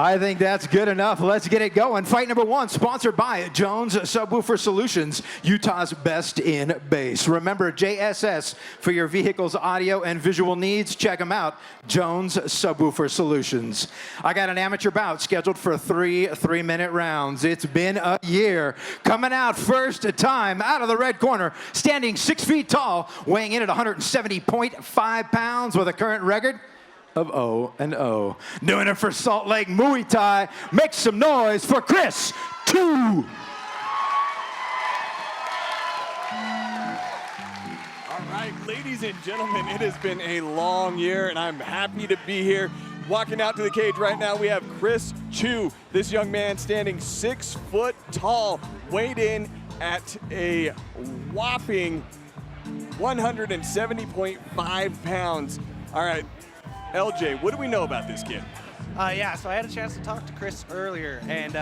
I think that's good enough. Let's get it going. Fight number one, sponsored by Jones Subwoofer Solutions, Utah's best in bass. Remember, JSS for your vehicle's audio and visual needs. Check them out, Jones Subwoofer Solutions. I got an amateur bout scheduled for three-minute rounds. It's been a year. Coming out first time out of the red corner, standing 6 feet tall, weighing in at 170.5 pounds with a current record of 0-0. Doing it for Salt Lake Muay Thai. Make some noise for Chris 2. All right, ladies and gentlemen, it has been a long year, and I'm happy to be here. Walking out to the cage right now, we have Chris Chu. This young man standing 6 foot tall, weighed in at a whopping 170.5 pounds. All right. LJ, what do we know about this kid? Yeah, so I had a chance to talk to Chris earlier, and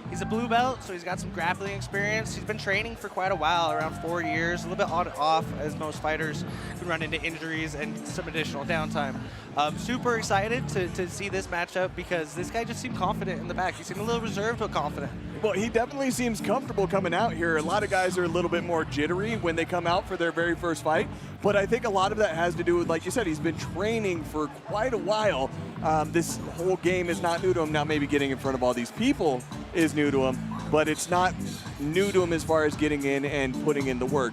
he's a blue belt, so he's got some grappling experience. He's been training for quite a while, around 4 years, a little bit on and off, as most fighters can run into injuries and some additional downtime. Super excited to see this matchup because this guy just seemed confident in the back. He seemed a little reserved but confident. Well, he definitely seems comfortable coming out here. A lot of guys are a little bit more jittery when they come out for their very first fight, but I think a lot of that has to do with, like you said, he's been training for quite a while. This whole game is not new to him. Now, maybe getting in front of all these people is new to him, but it's not new to him as far as getting in and putting in the work.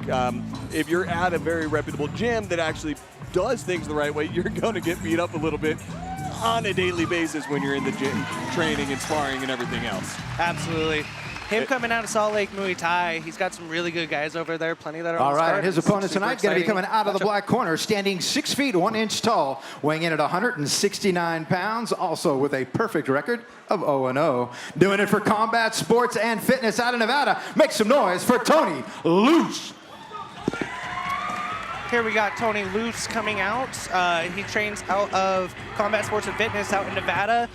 If you're at a very reputable gym that actually does things the right way, you're going to get beat up a little bit on a daily basis when you're in the gym training and sparring and everything else. Absolutely. Him coming out of Salt Lake Muay Thai, he's got some really good guys over there, plenty that are All on right, start. his opponent tonight going to be coming out of the black corner, standing 6 feet 1 inch tall, weighing in at 169 pounds, also with a perfect record of 0-0. Doing it for combat sports and fitness out of Nevada. Make some noise for Tony Luce. Here we got Tony Luce coming out. He trains out of Combat Sports and Fitness out in Nevada.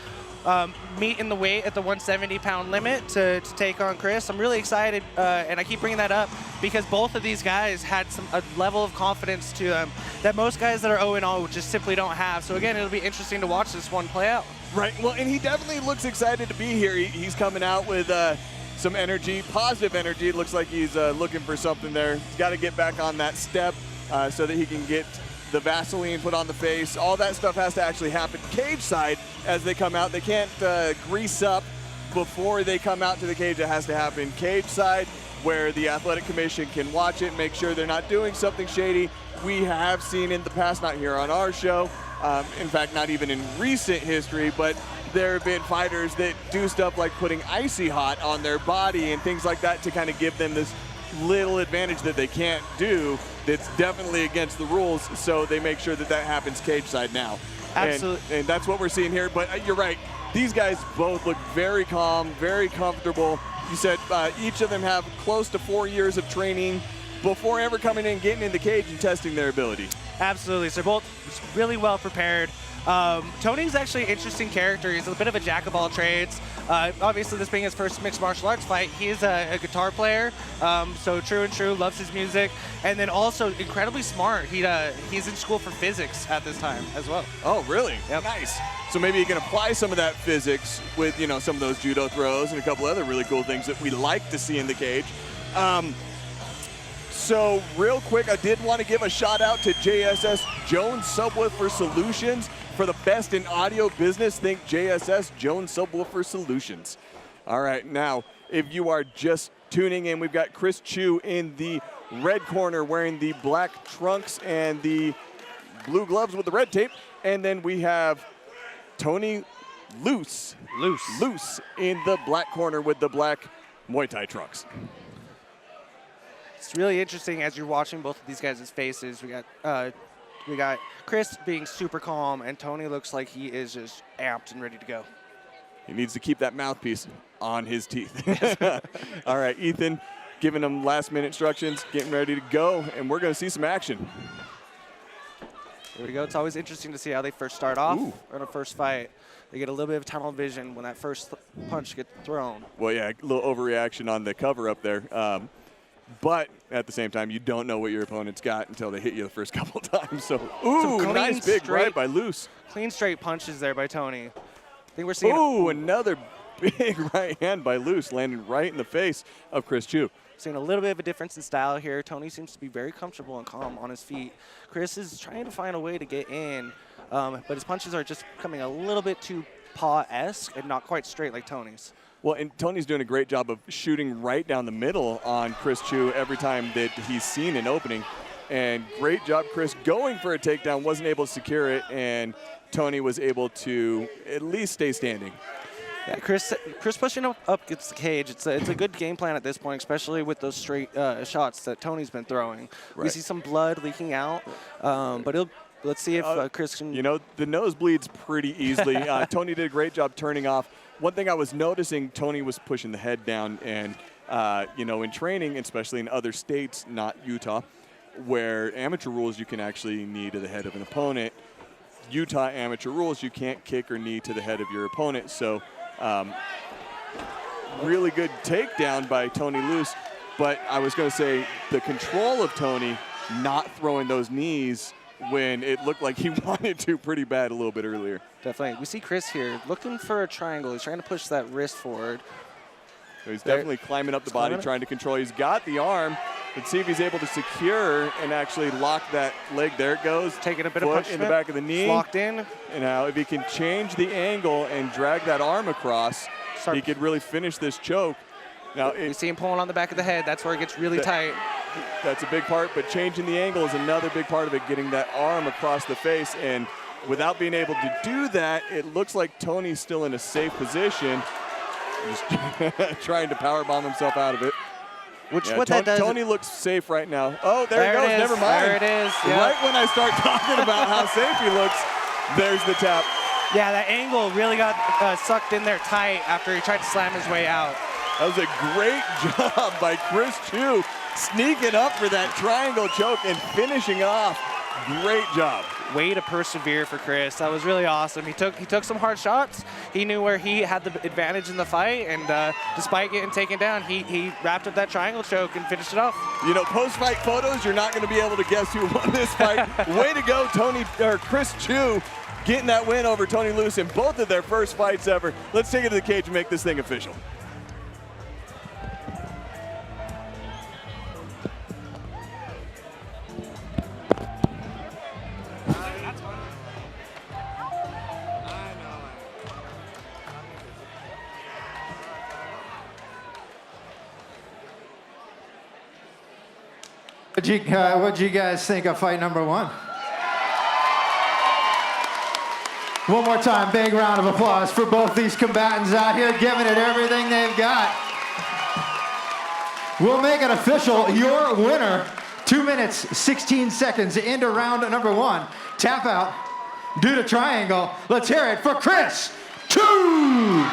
Meet in the weight at the 170-pound limit to take on Chris. I'm really excited, and I keep bringing that up because both of these guys had a level of confidence to them that most guys that are 0-0 just simply don't have. So again, it'll be interesting to watch this one play out. Right, well, and he definitely looks excited to be here. He's coming out with some energy, positive energy. It looks like he's looking for something there. He's got to get back on that step so that he can get the Vaseline put on the face. All that stuff has to actually happen cage side as they come out. They can't grease up before they come out to the cage. It has to happen cage side where the athletic commission can watch it, make sure they're not doing something shady. We have seen in the past, not here on our show, in fact, not even in recent history, but there have been fighters that do stuff like putting icy hot on their body and things like that to kind of give them this little advantage that they can't do that's definitely against the rules, so they make sure that that happens cage side now. Absolutely. And that's what we're seeing here, but you're right. These guys both look very calm, very comfortable. You said each of them have close to 4 years of training before ever coming in, getting in the cage and testing their ability. Absolutely, so they're both really well prepared. Tony's actually an interesting character. He's a bit of a jack of all trades. Obviously, this being his first mixed martial arts fight, he is a guitar player, so true and true, loves his music, and then also incredibly smart. He's in school for physics at this time as well. Oh, really? Yep. Nice. So maybe you can apply some of that physics with, you know, some of those judo throws and a couple other really cool things that we like to see in the cage. So real quick, I did want to give a shout out to JSS Jones Subwoofer Solutions. For the best in audio business, think JSS Jones Subwoofer Solutions. All right, now, if you are just tuning in, we've got Chris Chu in the red corner wearing the black trunks and the blue gloves with the red tape. And then we have Tony Luce in the black corner with the black Muay Thai trunks. It's really interesting as you're watching both of these guys' faces. We got Chris being super calm, and Tony looks like he is just amped and ready to go. He needs to keep that mouthpiece on his teeth. All right, Ethan giving him last-minute instructions, getting ready to go, and we're going to see some action. Here we go. It's always interesting to see how they first start off in a first fight. They get a little bit of tunnel vision when that first punch gets thrown. Well, yeah, a little overreaction on the cover up there. But at the same time, you don't know what your opponent's got until they hit you the first couple times. So, ooh, nice big right by Luce. Clean straight punches there by Tony. think we're seeing. Ooh, another big right hand by Luce, landing right in the face of Chris Chu. Seeing a little bit of a difference in style here. Tony seems to be very comfortable and calm on his feet. Chris is trying to find a way to get in, but his punches are just coming a little bit too paw-esque and not quite straight like Tony's. Well, and Tony's doing a great job of shooting right down the middle on Chris Chu every time that he's seen an opening. And great job, Chris, going for a takedown, wasn't able to secure it, and Tony was able to at least stay standing. Yeah, Chris pushing up against the cage. It's a good game plan at this point, especially with those straight shots that Tony's been throwing. Right. We see some blood leaking out, but let's see if Chris can. You know, the nose bleeds pretty easily. Tony did a great job turning off. One thing I was noticing, Tony was pushing the head down, and you know, in training, especially in other states, not Utah, where amateur rules you can actually knee to the head of an opponent. Utah amateur rules, you can't kick or knee to the head of your opponent. So. Really good takedown by Tony Luce, but I was going to say the control of Tony not throwing those knees when it looked like he wanted to pretty bad a little bit earlier. Definitely. We see Chris here looking for a triangle. He's trying to push that wrist forward. So he's definitely climbing up the body, trying to control. He's got the arm. Let's see if he's able to secure and actually lock that leg. There it goes. Taking a bit Foot of punishment. in the back of the knee. It's locked in. And now if he can change the angle and drag that arm across, he could really finish this choke. Now we see him pulling on the back of the head. That's where it gets really tight. That's a big part, but changing the angle is another big part of it, getting that arm across the face. And without being able to do that, it looks like Tony's still in a safe position. Just trying to powerbomb himself out of it. Tony looks safe right now. Oh, there he goes. Never mind. There it is. Yep. Right when I start talking about how safe he looks, there's the tap. Yeah, that angle really got sucked in there tight after he tried to slam his way out. That was a great job by Chris Chu, sneaking up for that triangle choke and finishing off. Great job. Way to persevere for Chris. That was really awesome. He took some hard shots. He knew where he had the advantage in the fight, and despite getting taken down, he wrapped up that triangle choke and finished it off. You know, post-fight photos, you're not going to be able to guess who won this fight. Way to go, Chris Chu, getting that win over Tony Luce in both of their first fights ever. Let's take it to the cage and make this thing official. What'd you guys think of fight number one? One more time, big round of applause for both these combatants out here giving it everything they've got. We'll make it official. Your winner, 2 minutes, 16 seconds into round number one. Tap out due to triangle. Let's hear it for Chris Chu.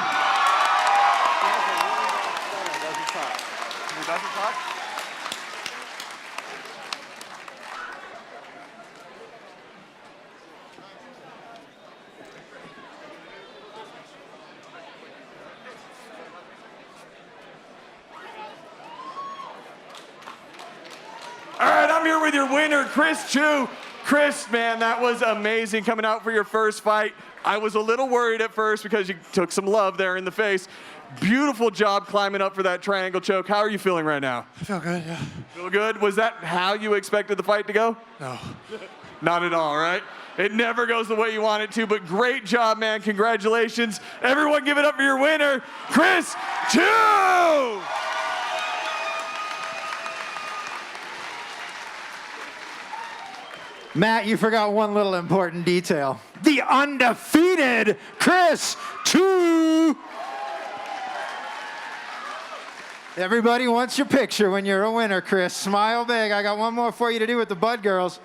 All right, I'm here with your winner, Chris Chu. Chris, man, that was amazing coming out for your first fight. I was a little worried at first because you took some love there in the face. Beautiful job climbing up for that triangle choke. How are you feeling right now? I feel good, yeah. Feel good? Was that how you expected the fight to go? No. Not at all, right? It never goes the way you want it to, but great job, man. Congratulations. Everyone give it up for your winner, Chris Chu! Matt, you forgot one little important detail. The undefeated Chris Chu. Everybody wants your picture when you're a winner, Chris. Smile big. I got one more for you to do with the Bud Girls.